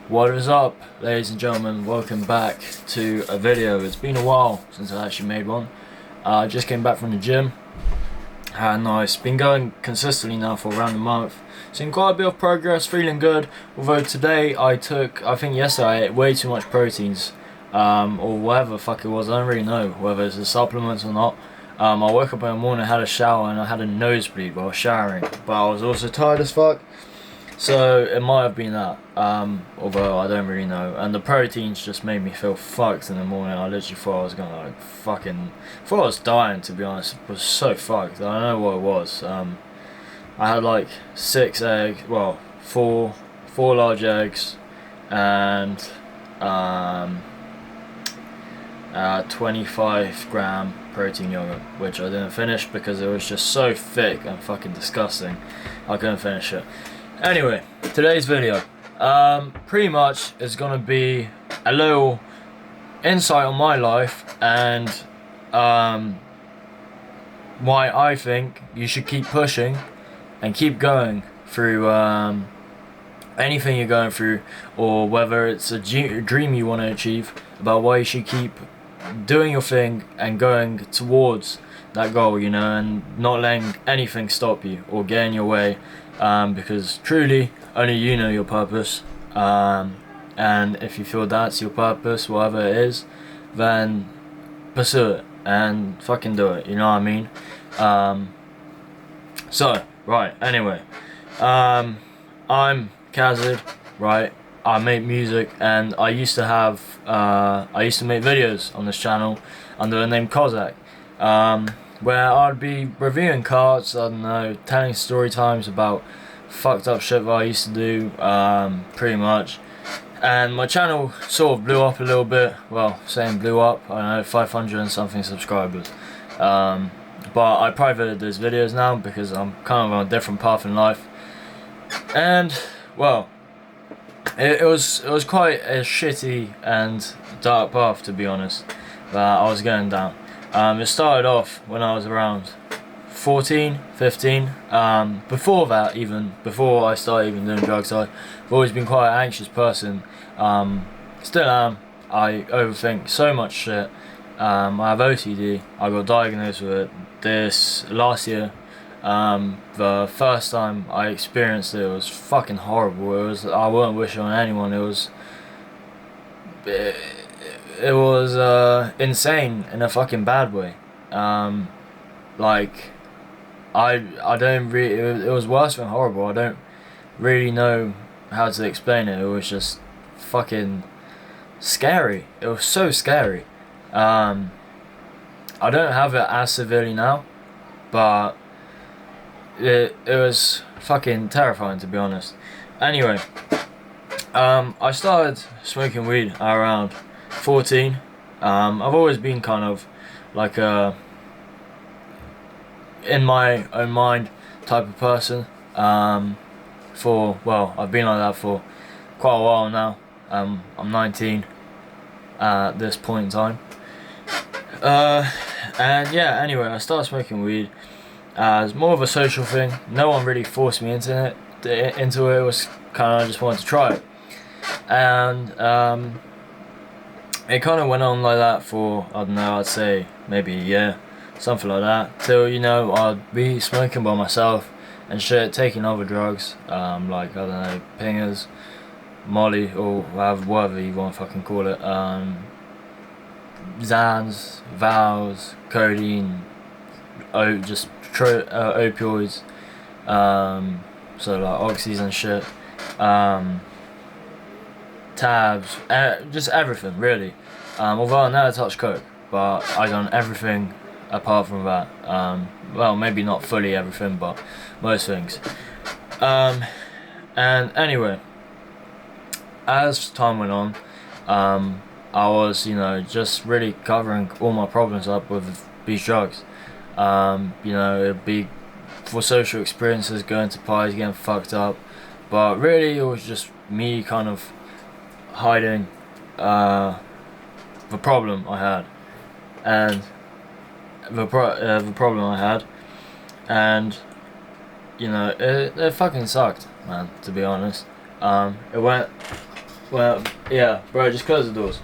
What is up, ladies and gentlemen? Welcome back to a video. It's been a while since I actually made one. I just came back from the gym and I've been going consistently now for around a month. Seen quite a bit of progress, feeling good. Although today I think yesterday I ate way too much proteins, or whatever the fuck it was. I don't really know whether it's the supplements or not. I woke up in the morning, had a shower, and I had a nosebleed while showering. But I was also tired as fuck. So it might have been that, although I don't really know. And the proteins just made me feel fucked in the morning. I literally thought I was gonna thought I was dying, to be honest. It was so fucked. I don't know what it was. I had like 6 eggs, well, four large eggs, and 25-gram protein yogurt, which I didn't finish because it was just so thick and fucking disgusting. I couldn't finish it. Anyway, today's video pretty much is gonna be a little insight on my life and why I think you should keep pushing and keep going through anything you're going through, or whether it's a dream you want to achieve, about why you should keep doing your thing and going towards that goal, you know, and not letting anything stop you or get in your way. Because truly only you know your purpose, and if you feel that's your purpose, whatever it is, then pursue it and fucking do it, you know what I mean? So right, anyway, I'm Kazid, right? I make music, and I used to make videos on this channel under the name Kozak, where I'd be reviewing cards, I don't know, telling story times about fucked up shit that I used to do, pretty much. And my channel sort of blew up a little bit. Well, saying blew up, I don't know, 500 and something subscribers. But I privated those videos now because I'm kind of on a different path in life. And, well, it was quite a shitty and dark path, to be honest, that I was going down. It started off when I was around 14, 15. Before that, before I started even doing drugs, I've always been quite an anxious person. Still am. I overthink so much shit. I have OCD. I got diagnosed with it this last year. The first time I experienced it was fucking horrible. I wouldn't wish it on anyone. It was insane in a fucking bad way. Like, I don't really, it was worse than horrible. I don't really know how to explain it. It was just fucking scary. It was so scary. I don't have it as severely now, but it was fucking terrifying, to be honest. Anyway, I started smoking weed around 14. I've always been kind of like a in my own mind type of person. I've been like that for quite a while now. I'm 19 at this point in time. And yeah, anyway, I started smoking weed as more of a social thing. No one really forced me into it. It was kind of, I just wanted to try it. And it kind of went on like that for, I don't know, I'd say maybe a year, something like that, till, you know, I'd be smoking by myself and shit, taking other drugs, like, I don't know, pingers, Molly, or whatever you want to fucking call it, Xans, Vows, codeine, opioids, so like oxys and shit, tabs, just everything really. Although I never touched coke, but I done everything apart from that. Well, maybe not fully everything, but most things. And anyway, as time went on, I was, you know, just really covering all my problems up with these drugs. You know, it'd be for social experiences, going to parties, getting fucked up, but really it was just me kind of hiding the problem I had, and the problem I had, and you know, it fucking sucked, man, to be honest. It went Well, yeah, bro, just close the doors.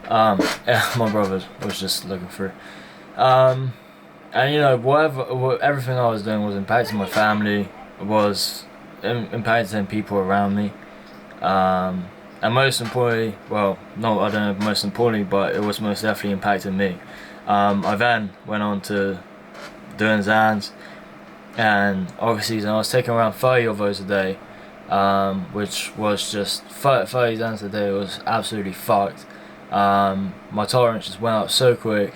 Yeah, my brother was just looking through. Um, and everything I was doing was impacting my family, was impacting people around me. And most importantly, well, no, I don't know most importantly, but it was most definitely impacting me. I then went on to doing Zans, and obviously I was taking around 30 of those a day, which was just 30 Zans a day was absolutely fucked. My tolerance just went up so quick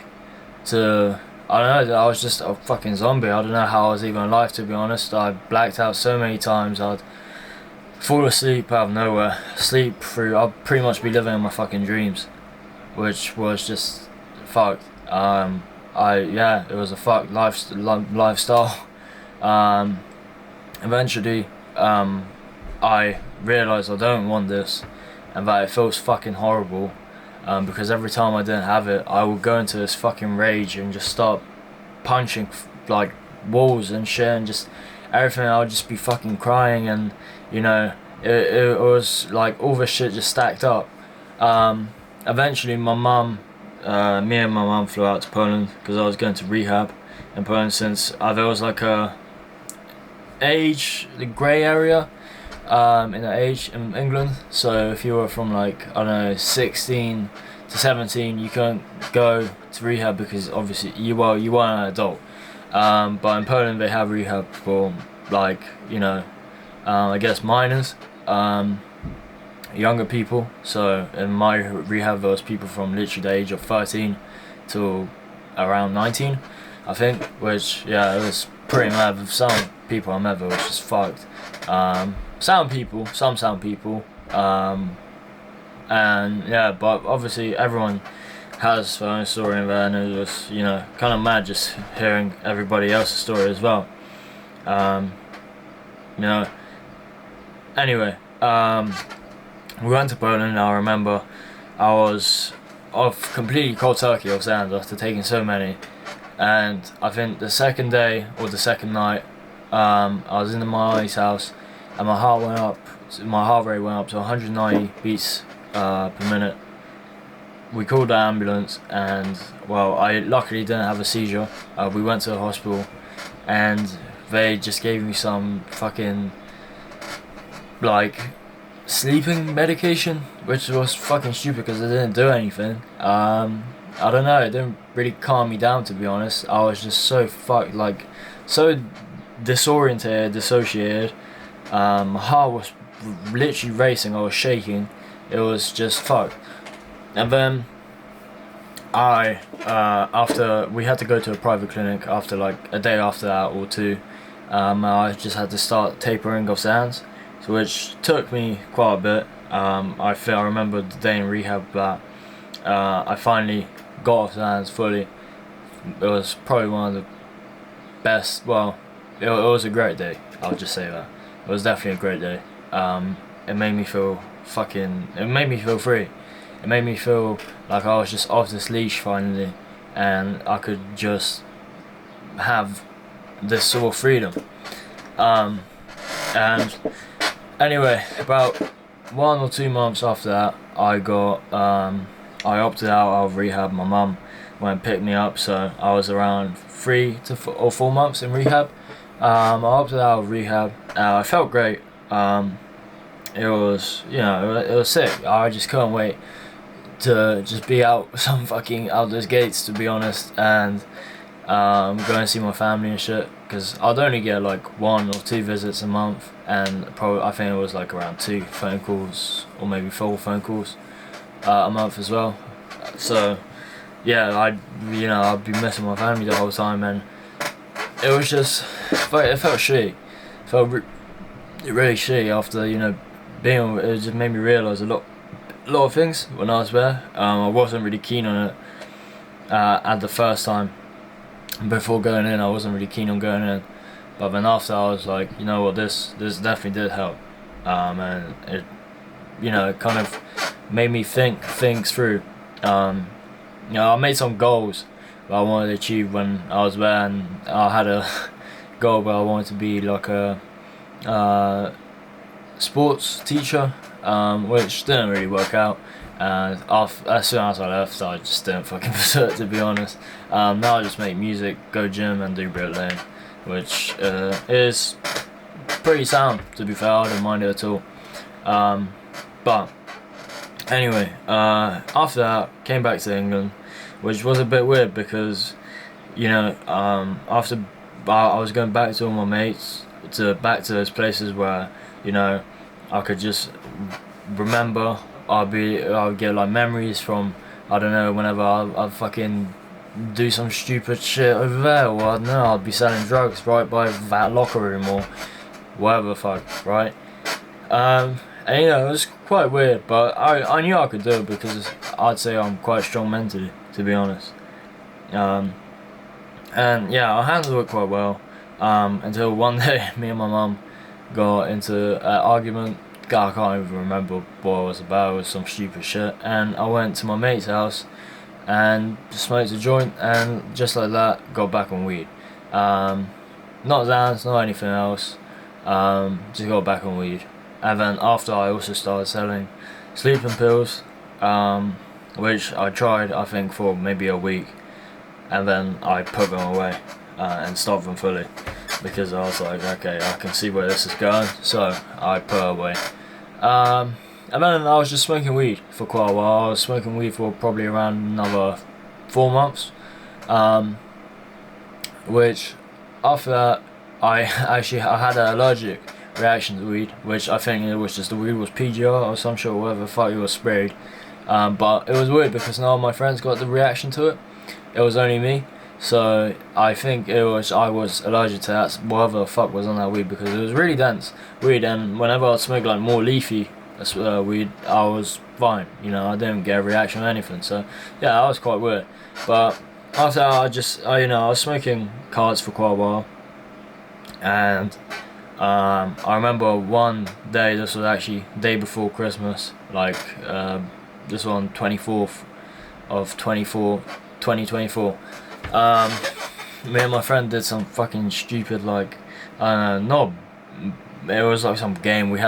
to, I don't know, I was just a fucking zombie. I don't know how I was even alive, to be honest. I blacked out so many times. I'd fall asleep out of nowhere, sleep through. I'd pretty much be living in my fucking dreams, which was just fucked. It was a fucked lifestyle. Um, Eventually, I realised I don't want this, and that it feels fucking horrible. Because every time I didn't have it, I would go into this fucking rage and just start punching like walls and shit, and just everything. I would just be fucking crying, and it was like all this shit just stacked up. Eventually, me and my mum flew out to Poland because I was going to rehab in Poland, since there was like the grey area in the age in England. So if you were from like, I don't know, 16 to 17, you couldn't go to rehab because obviously you weren't an adult. But in Poland they have rehab for like, I guess minors, younger people. So in my rehab there was people from literally the age of 13 to around 19, I think, which, yeah, it was pretty mad. With some people I met, it was just fucked. Some sound people, and yeah, but obviously everyone has their own story in there, and it was, kind of mad just hearing everybody else's story as well. Um, you know, anyway, we went to Poland. I remember I was off completely cold turkey off Zans after taking so many, and I think the second day or the second night, I was in my auntie's house, and my heart rate went up to 190 beats per minute. We called the ambulance, and well, I luckily didn't have a seizure. We went to the hospital, and they just gave me some fucking like sleeping medication, which was fucking stupid because it didn't do anything. I don't know, it didn't really calm me down, to be honest. I was just so fucked, like so disoriented, dissociated. My heart was literally racing. I was shaking. It was just fucked. And then after we had to go to a private clinic after like a day after that or two, I just had to start tapering off Zans, so which took me quite a bit. I remember the day in rehab that I finally got off Zans fully. It was probably one of the best. Well, it was a great day. I'll just say that. It was definitely a great day. It made me feel It made me feel free. It made me feel like I was just off this leash finally, and I could just have this sort of freedom. And anyway, about 1 or 2 months after that, I opted out of rehab. My mum went and picked me up, so I was around 4 months in rehab. I opted out of rehab. I felt great. It was, it was sick. I just couldn't wait to just be out those gates, to be honest, and go and see my family and shit. Because I'd only get like 1 or 2 visits a month, and probably I think it was like around 2 phone calls or maybe 4 phone calls a month as well. So yeah, I'd be missing my family the whole time, and it was just it felt shitty. It felt really shitty after being. It just made me realise a lot of things when I was there. I wasn't really keen on it at the first time. Before going in, I wasn't really keen on going in, but then after, I was like, you know what, this definitely did help, and it kind of made me think things through. I made some goals that I wanted to achieve when I was there, and I had a goal where I wanted to be like sports teacher, which didn't really work out. And as soon as I left, I just didn't fucking pursue it, to be honest. Now I just make music, go gym, and do bricklaying, which is pretty sound, to be fair. I don't mind it at all. But anyway, after that, came back to England, which was a bit weird because, you know, after I was going back to all my mates, back to those places where, you know, I could just remember. I would get like memories from, I don't know, whenever I'd fucking do some stupid shit over there, or I don't know, I'd be selling drugs right by that locker room or whatever the fuck, right? And you know, it was quite weird, but I knew I could do it because I'd say I'm quite strong mentally, to be honest. And yeah, I handled it quite well, until one day me and my mum got into an argument. God, I can't even remember what it was about. It was some stupid shit, and I went to my mate's house and smoked a joint, and just like that, got back on weed. Not Zans, not anything else. Just got back on weed, and then after I also started selling sleeping pills, which I tried, I think, for maybe a week, and then I put them away and stopped them fully because I was like, okay, I can see where this is going, so I put it away. And then I was just smoking weed for quite a while. I was smoking weed for probably around another 4 months, which after that I had an allergic reaction to weed, which I think it was just the weed was PGR or some shit, or whatever the fuck it was sprayed. But it was weird because none of my friends got the reaction to it. It was only me. So I think I was allergic to that, whatever the fuck was on that weed, because it was really dense weed, and whenever I'd smoke like more leafy weed, I was fine, you know, I didn't get a reaction or anything. So yeah, that was quite weird. But after that, I was smoking cards for quite a while, and I remember one day, this was actually day before Christmas, like this was on 24th of 2024. Me and my friend did some fucking stupid, like, no, it was like some game. We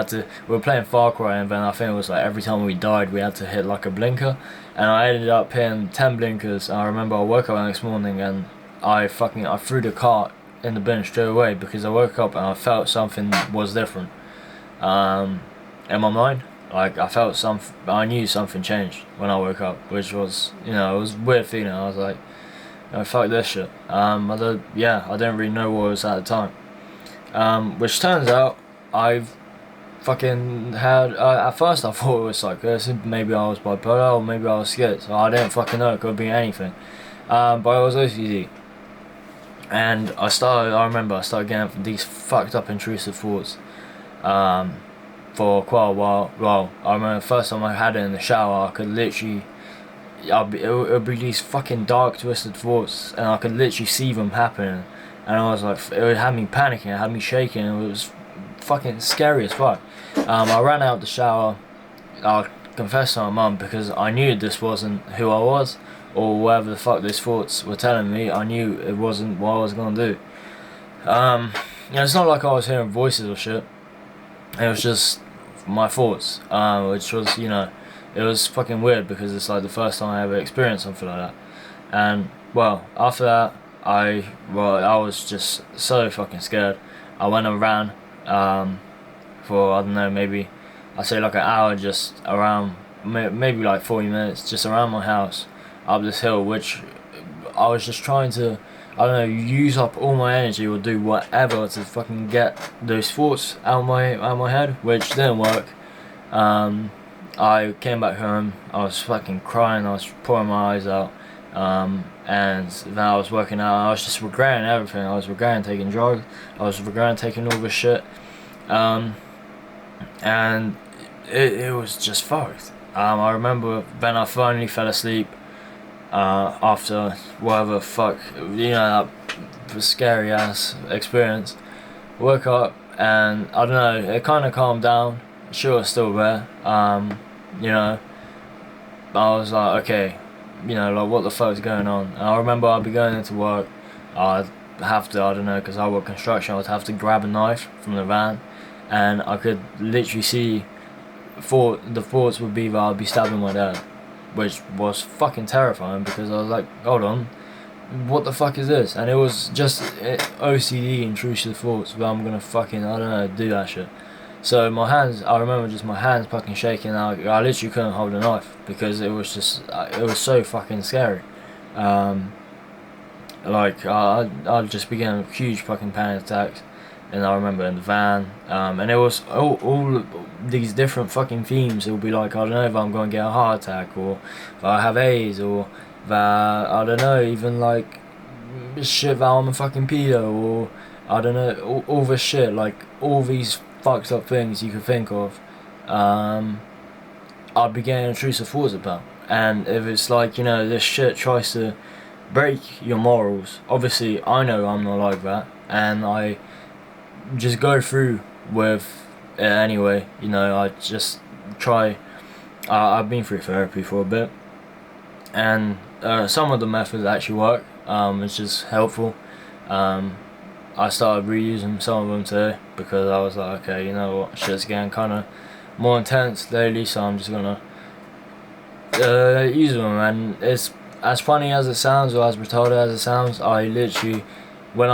were playing Far Cry, and then I think it was like every time we died we had to hit like a blinker, and I ended up hitting 10 blinkers. And I remember I woke up the next morning and I threw the cart in the bin straight away because I woke up and I felt something was different in my mind. Like I knew something changed when I woke up, which was, you know, it was a weird feeling. I was like, oh, fuck this shit. I didn't really know what it was at the time. Which turns out I've fucking had. At first I thought it was psychosis. Maybe I was bipolar, or maybe I was scared. So I didn't fucking know. It could be anything. But it was OCD. And I remember I started getting these fucked up intrusive thoughts. For quite a while. Well, I remember the first time I had it in the shower, I could literally. It would be these fucking dark, twisted thoughts, and I could literally see them happening, and I was like, it had me panicking, it had me shaking, it was fucking scary as fuck. I ran out the shower, I confessed to my mum, because I knew this wasn't who I was, or whatever the fuck these thoughts were telling me. I knew it wasn't what I was gonna do. It's not like I was hearing voices or shit, it was just my thoughts, which was, you know, it was fucking weird because it's like the first time I ever experienced something like that. And well, after that, I was just so fucking scared. I went and ran for, I don't know, maybe I'd say like an hour, just around, maybe like 40 minutes, just around my house up this hill, which I was just trying to, I don't know, use up all my energy or do whatever to fucking get those thoughts out of my head, which didn't work. I came back home, I was fucking crying, I was pouring my eyes out, and then I was working out, I was just regretting everything. I was regretting taking drugs, I was regretting taking all this shit, and it was just fucked. I remember then I finally fell asleep, after whatever fuck, you know, that scary ass experience. Woke up and I don't know, it kind of calmed down. Sure, it's still there. You know, I was like, okay, you know, like what the fuck's going on? And I remember I'd be going into work, I'd have to, I don't know, because I work construction, I'd have to grab a knife from the van and I could literally see the thoughts would be that I'd be stabbing my dad, which was fucking terrifying because I was like, hold on, what the fuck is this? And it was just OCD, intrusive thoughts, but I'm gonna fucking, I don't know, do that shit. So my hands, I remember just my hands fucking shaking. I literally couldn't hold a knife because it was just, it was so fucking scary. Like I'd just be getting huge fucking panic attacks. And I remember in the van, and it was all these different fucking themes. It would be like, I don't know if I'm going to get a heart attack, or if I have AIDS, or that, I don't know, even like shit that I'm a fucking pedo, or I don't know, all this shit, like all these fucked up things you could think of. I'd be getting intrusive thoughts about. And if it's like, you know, this shit tries to break your morals, obviously I know I'm not like that, and I just go through with it anyway. You know, I just try. I've been through therapy for a bit, and some of the methods actually work, which is helpful. I started reusing some of them today because I was like, okay, you know what, shit's getting kind of more intense lately, so I'm just gonna use them. And it's as funny as it sounds, or as retarded as it sounds, I literally, when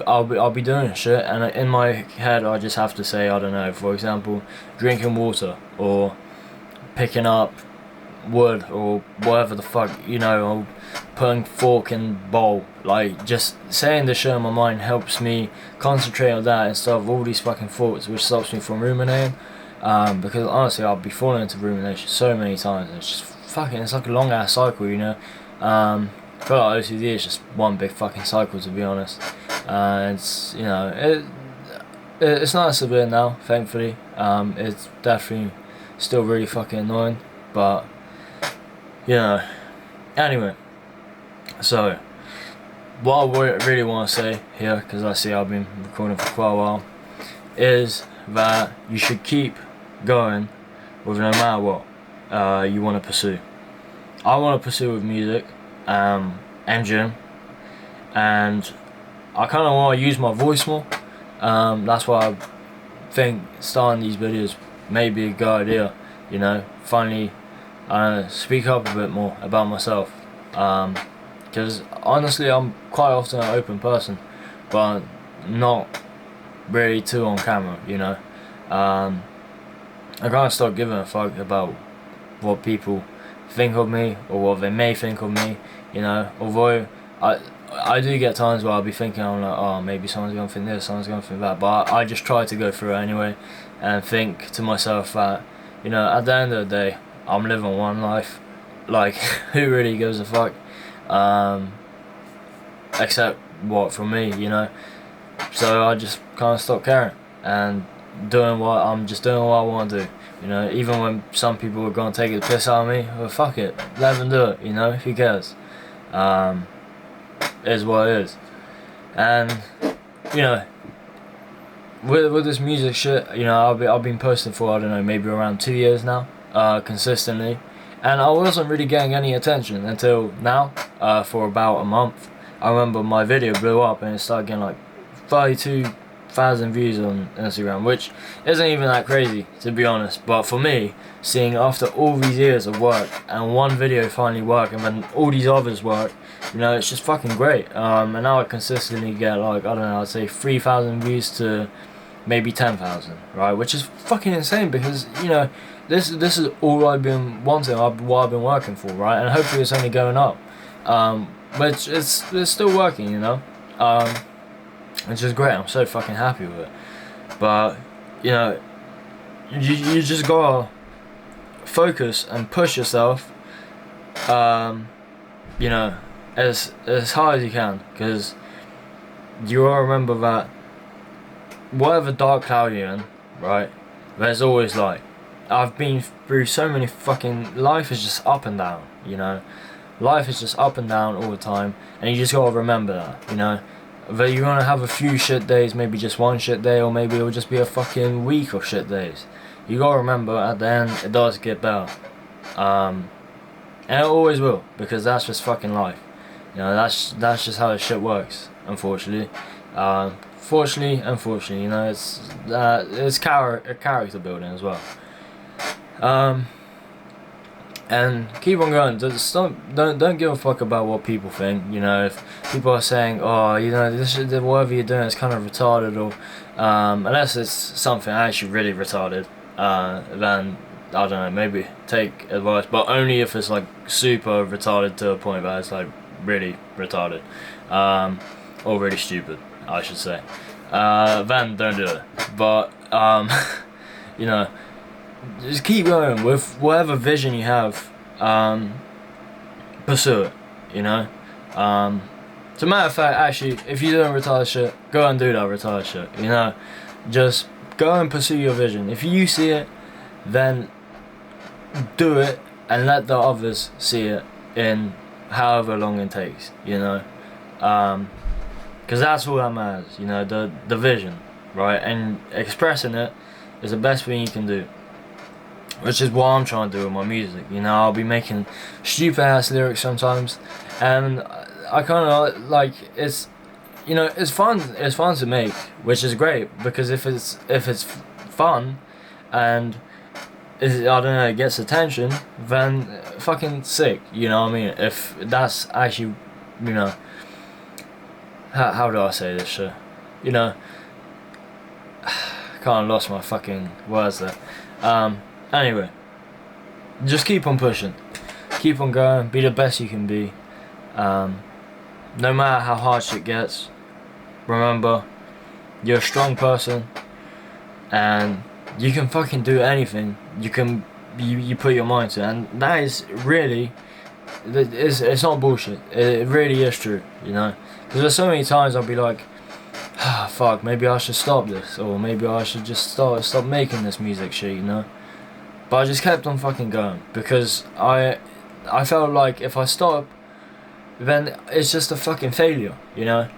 I'll be doing shit, and in my head I just have to say, I don't know, for example, drinking water, or picking up wood, or whatever the fuck, you know, or putting fork in bowl. Like, just saying the shit in my mind helps me concentrate on that instead of all these fucking thoughts, which stops me from ruminating. Because honestly, I'll be falling into rumination so many times, and it's just fucking, it's like a long ass cycle, you know. I feel like OCD is just one big fucking cycle, to be honest. It's, you know, it's not severe now, thankfully. It's definitely still really fucking annoying, but you know. Anyway, so what I really want to say here, because I see I've been recording for quite a while, is that you should keep going with no matter what you want to pursue. I want to pursue with music, and gym, and I kind of want to use my voice more. That's why I think starting these videos may be a good idea. You know, finally speak up a bit more about myself. Because honestly, I'm quite often an open person, but not really too on camera. You know, I kind of start giving a fuck about what people think of me, or what they may think of me. You know, although I do get times where I'll be thinking, I'm like, oh, maybe someone's gonna think this, someone's gonna think that, but I just try to go through it anyway, and think to myself that, you know, at the end of the day, I'm living one life. Like, who really gives a fuck? Except what, from me, you know. So I just kind of stop caring and doing what I want to do. You know, even when some people are gonna take the piss out of me, well, fuck it, let them do it. You know, who cares? Is what it is. And you know, with this music shit, you know, I've been posting for, I don't know, maybe around 2 years now, consistently, and I wasn't really getting any attention until now, for about a month. I remember my video blew up and it started getting like 32,000 views on Instagram, which isn't even that crazy, to be honest. But for me, seeing after all these years of work and one video finally work, and then all these others work, you know, it's just fucking great. And now I consistently get like, I don't know, I'd say 3,000 views to maybe 10,000, right? Which is fucking insane, because, you know, this is all I've been wanting, what I've been working for, right? And hopefully it's only going up. But it's still working, you know. Which is great. I'm so fucking happy with it. But you know, you just gotta focus and push yourself. You know, as hard as you can, because you gotta remember that whatever dark cloud you're in, right, there's always light. I've been through so many fucking, life is just up and down, you know. Life is just up and down all the time, and you just gotta remember that, you know. That you're gonna have a few shit days, maybe just one shit day, or maybe it'll just be a fucking week of shit days. You gotta remember, at the end, it does get better. And it always will, because that's just fucking life. You know, that's just how this shit works, unfortunately. fortunately, unfortunately, you know, it's character building as well. And keep on going. Don't give a fuck about what people think. You know, if people are saying, oh, you know, whatever you're doing is kind of retarded, or unless it's something actually really retarded, then I don't know, maybe take advice, but only if it's like super retarded to a point where it's like really retarded, or really stupid, I should say. Then don't do it. But you know, just keep going with whatever vision you have. Pursue it. You know. As a matter of fact, actually, if you're doing retarded shit, go and do that retarded shit. You know, just go and pursue your vision. If you see it, then do it and let the others see it in however long it takes. You know, because that's all that matters. You know, the vision, right? And expressing it is the best thing you can do. Which is what I'm trying to do with my music. You know, I'll be making stupid ass lyrics sometimes, and I kind of like it's, you know, it's fun. It's fun to make, which is great, because if it's fun, and I don't know, it gets attention, then fucking sick. You know what I mean? If that's actually, you know, how do I say this shit? You know, kind of lost my fucking words there. Anyway, just keep on pushing, keep on going, be the best you can be. No matter how hard shit gets, remember, you're a strong person, and you can fucking do anything. You put your mind to, and that is really, it's not bullshit. It really is true, you know. Because there's so many times I'll be like, ah, fuck, maybe I should stop this, or maybe I should just stop making this music shit, you know. But I just kept on fucking going, because I felt like if I stop, then it's just a fucking failure, you know.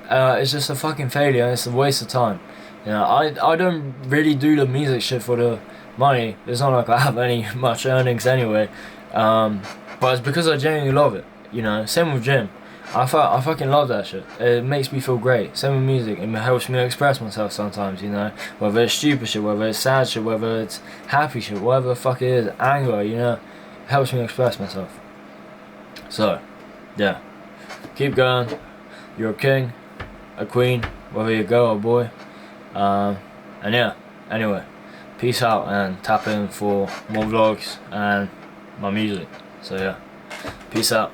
It's just a fucking failure, and it's a waste of time. You know, I don't really do the music shit for the money. It's not like I have any much earnings anyway. But it's because I genuinely love it, you know. Same with gym. I fucking love that shit. It makes me feel great. Same with music. It helps me express myself sometimes, you know. Whether it's stupid shit, whether it's sad shit, whether it's happy shit, whatever the fuck it is, anger, you know. It helps me express myself. So, yeah. Keep going. You're a king, a queen, whether you're a girl or boy. And yeah, anyway. Peace out, and tap in for more vlogs and my music. So yeah. Peace out.